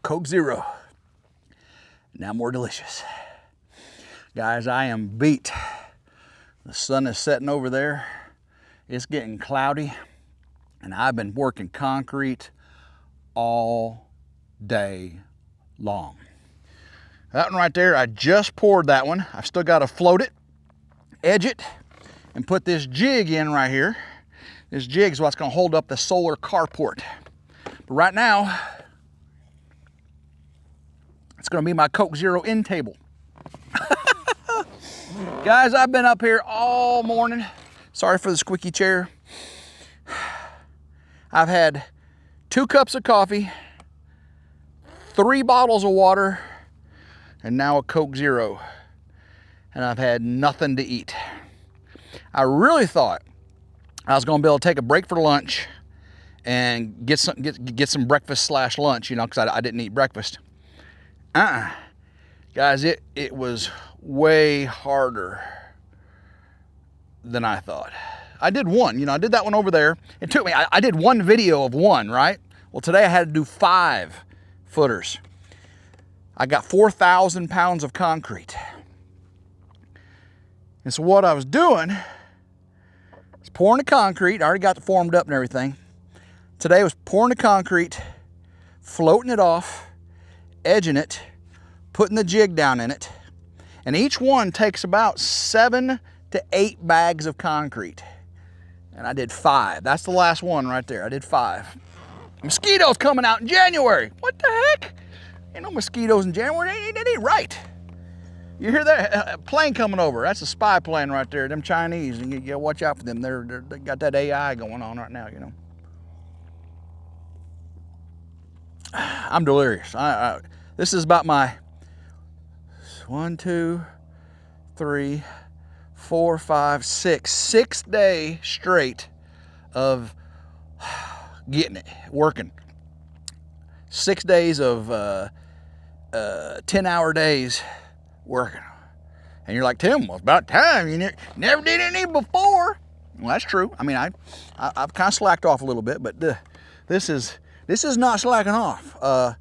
Coke Zero. Now more delicious. Guys, I am beat. The sun is setting over there. It's getting cloudy. And I've been working concrete all day long. That one right there, I just poured that one. I've still got to float it, edge it, and put this jig in right here. This jig is what's going to hold up the solar carport. But right now, it's going to be my Coke Zero end table. Guys, I've been up here all morning. Sorry for the squeaky chair. I've had 2 cups of coffee, 3 bottles of water, and now a Coke Zero. And I've had nothing to eat. I really thought I was going to be able to take a break for lunch and get some breakfast / lunch, you know, because I didn't eat breakfast. Guys, it was way harder than I thought. I did one, you know, I did that one over there. It took me, I did one video of one, right? Well, today I had to do 5 footers. I got 4,000 pounds of concrete. And so what I was doing is pouring the concrete. I already got it formed up and everything. Today I was pouring the concrete, floating it off, edging it, putting the jig down in it. And each one takes about 7 to 8 bags of concrete. And I did 5. That's the last one right there. I did 5. Mosquitoes coming out in January. What the heck? Ain't no mosquitoes in January. That ain't right. You hear that? A plane coming over. That's a spy plane right there. Them Chinese. You gotta watch out for them. They got that AI going on right now, you know. I'm delirious. This is about my 1, 2, 3, 4, 5, 6 day straight of getting it working. 6 days of 10-hour days working. And you're like, Tim, well, it's about time. You never did any before. Well, that's true. I mean, I've kind of slacked off a little bit, but this is not slacking off.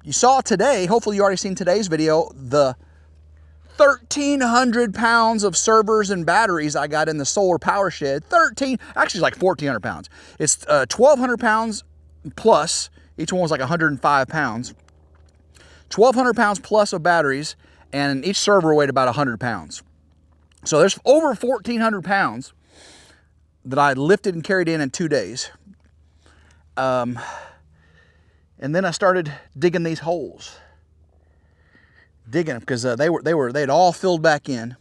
You saw today, hopefully you already seen today's video, the 1,300 pounds of servers and batteries I got in the solar power shed. Actually it's like 1,400 pounds. It's 1,200 pounds plus. Each one was like 105 pounds. 1,200 pounds plus of batteries, and each server weighed about 100 pounds. So there's over 1,400 pounds that I lifted and carried in 2 days. And then I started digging these holes. Digging them because they'd all filled back in.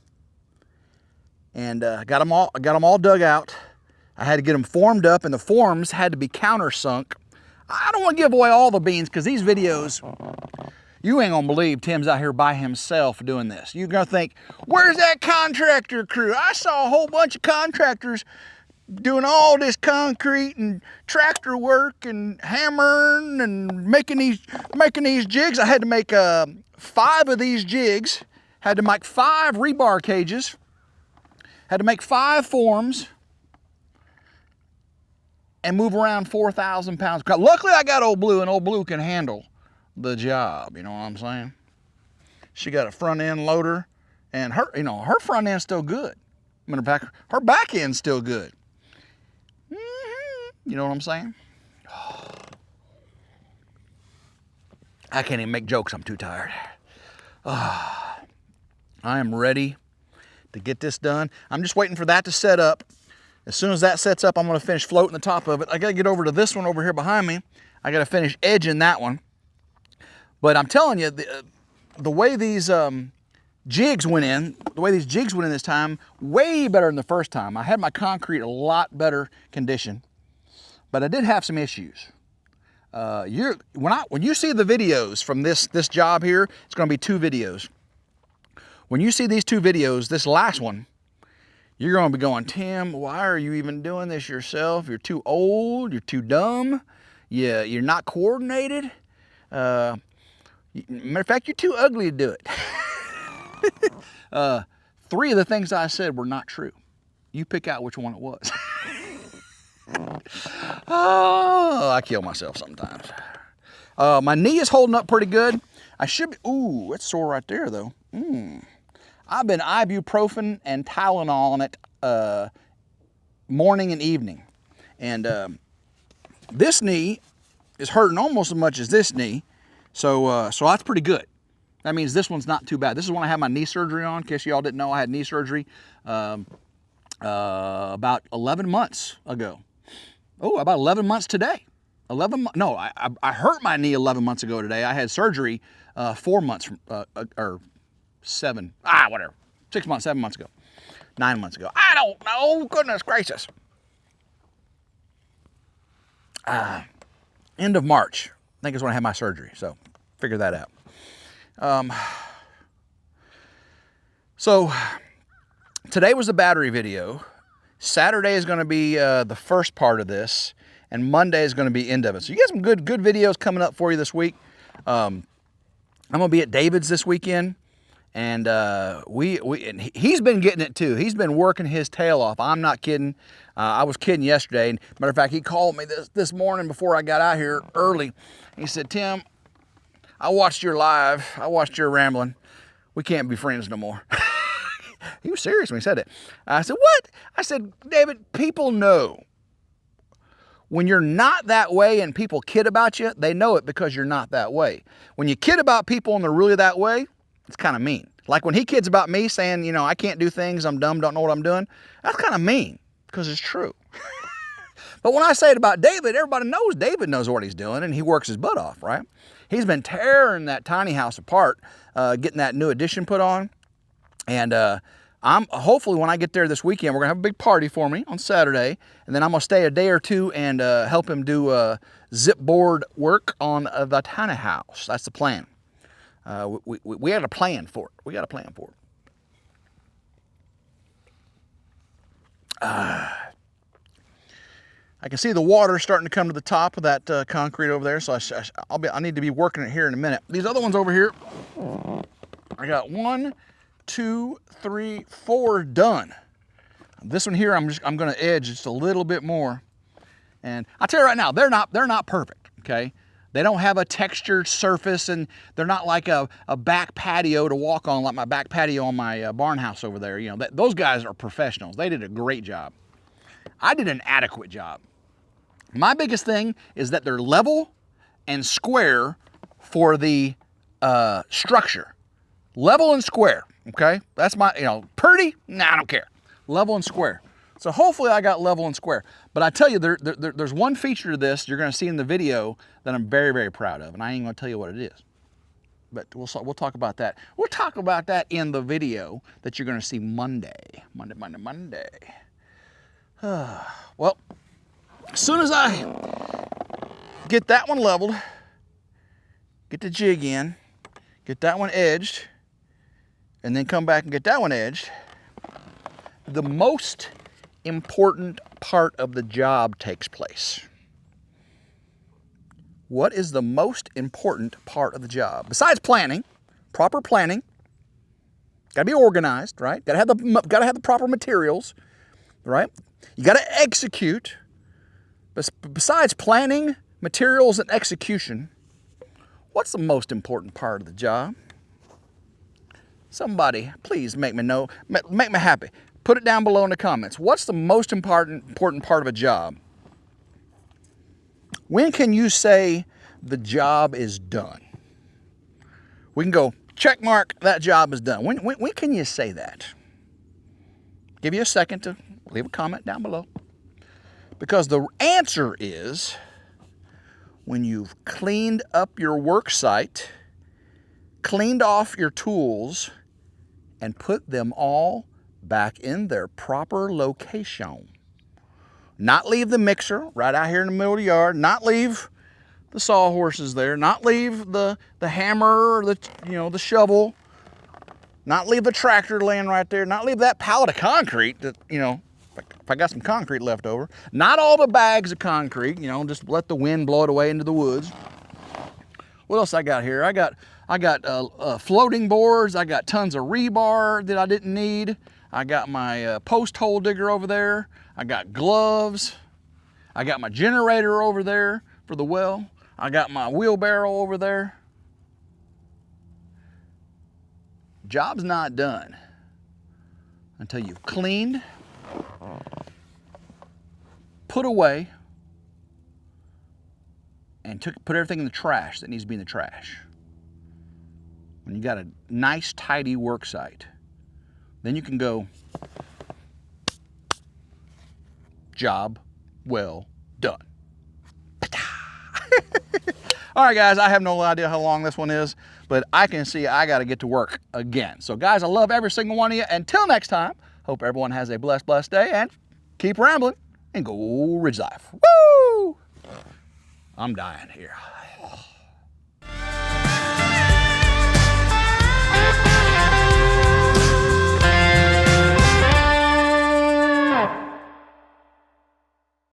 And got them all dug out. I had to get them formed up, and the forms had to be countersunk. I don't want to give away all the beans because these videos, you ain't gonna believe Tim's out here by himself doing this. You're gonna think, where's that contractor crew? I saw a whole bunch of contractors doing all this concrete and tractor work and hammering and making these jigs. I had to make 5 of these jigs, had to make 5 rebar cages, had to make 5 forms, and move around 4,000 pounds. Luckily I got Old Blue, and Old Blue can handle the job, you know what I'm saying? She got a front end loader, and her front end's still good. I mean, her back end's still good. You know what I'm saying? I can't even make jokes, I'm too tired. I am ready to get this done. I'm just waiting for that to set up. As soon as that sets up, I'm gonna finish floating the top of it. I gotta get over to this one over here behind me. I gotta finish edging that one. But I'm telling you, the way these jigs went in this time, way better than the first time. I had my concrete a lot better condition, but I did have some issues. When you see the videos from this job here, it's gonna be 2 videos. When you see these 2 videos, this last one, you're gonna be going, Tim, why are you even doing this yourself? You're too old, you're too dumb, you're not coordinated. Matter of fact, you're too ugly to do it. 3 of the things I said were not true. You pick out which one it was. Oh, I kill myself sometimes. My knee is holding up pretty good. I should be, ooh, it's sore right there though. I've been ibuprofen and Tylenol on it morning and evening. And this knee is hurting almost as much as this knee. So that's pretty good. That means this one's not too bad. This is when I had my knee surgery on. In case y'all didn't know, I had knee surgery about 11 months ago. Oh, about 11 months today. No, I hurt my knee 11 months ago today. I had surgery 4 months from, or 7, whatever. 6 months, 7 months ago. 9 months ago. I don't know, goodness gracious. End of March, I think is when I had my surgery. So figure that out. So today was the battery video. Saturday is going to be the first part of this, and Monday is going to be the end of it. So you got some good videos coming up for you this week. I'm going to be at David's this weekend, and and he's been getting it too. He's been working his tail off. I'm not kidding. I was kidding yesterday. And matter of fact, he called me this morning before I got out here early. He said, Tim, I watched your live. I watched your rambling. We can't be friends no more. He was serious when he said it. I said, what? I said, David, people know. When you're not that way and people kid about you, they know it because you're not that way. When you kid about people and they're really that way, it's kind of mean. Like when he kids about me saying, you know, I can't do things, I'm dumb, don't know what I'm doing. That's kind of mean because it's true. But when I say it about David, everybody knows David knows what he's doing and he works his butt off, right? He's been tearing that tiny house apart, getting that new addition put on. And I'm hopefully when I get there this weekend, we're gonna have a big party for me on Saturday, and then I'm gonna stay a day or two and help him do zip board work on the tiny house. That's the plan. We had a plan for it. We got a plan for it. I can see the water starting to come to the top of that concrete over there, so I need to be working it here in a minute. These other ones over here, I got 1, 2, 3, 4 done. This one here, I'm going to edge just a little bit more. And I'll tell you right now, they're not perfect. Okay, they don't have a textured surface, and they're not like a back patio to walk on, like my back patio on my barn house over there. You know, those guys are professionals. They did a great job. I did an adequate job. My biggest thing is that they're level and square for the structure. Level and square, okay? That's my, pretty? Nah, I don't care. Level and square. So hopefully I got level and square. But I tell you, there's one feature to this you're going to see in the video that I'm very, very proud of, and I ain't going to tell you what it is. But we'll talk about that. We'll talk about that in the video that you're going to see Monday. Monday. Well, as soon as I get that one leveled, get the jig in, get that one edged, and then come back and get that one edged, the most important part of the job takes place. What is the most important part of the job? Besides planning, proper planning, gotta be organized, right? Gotta have the proper materials, right? You got to execute. Besides planning, materials, and execution, what's the most important part of the job? Somebody, please make me know. Make me happy. Put it down below in the comments. What's the most important part of a job? When can you say the job is done? We can go, check mark, that job is done. When can you say that? Give you a second to leave a comment down below. Because the answer is when you've cleaned up your work site, cleaned off your tools, and put them all back in their proper location. Not leave the mixer right out here in the middle of the yard, not leave the sawhorses there, not leave the hammer or the shovel, not leave the tractor laying right there, not leave that pallet of concrete that, if I got some concrete left over, not all the bags of concrete, just let the wind blow it away into the woods. What else I got here? I got floating boards. I got tons of rebar that I didn't need. I got my post hole digger over there. I got gloves. I got my generator over there for the well. I got my wheelbarrow over there. Job's not done until you've cleaned, put away, and put everything in the trash that needs to be in the trash. When you got a nice, tidy work site, then you can go, job well done. All right, guys, I have no idea how long this one is, but I can see I got to get to work again. So, guys, I love every single one of you. Until next time, hope everyone has a blessed, blessed day, and keep rambling and go Ridge Life. Woo! I'm dying here.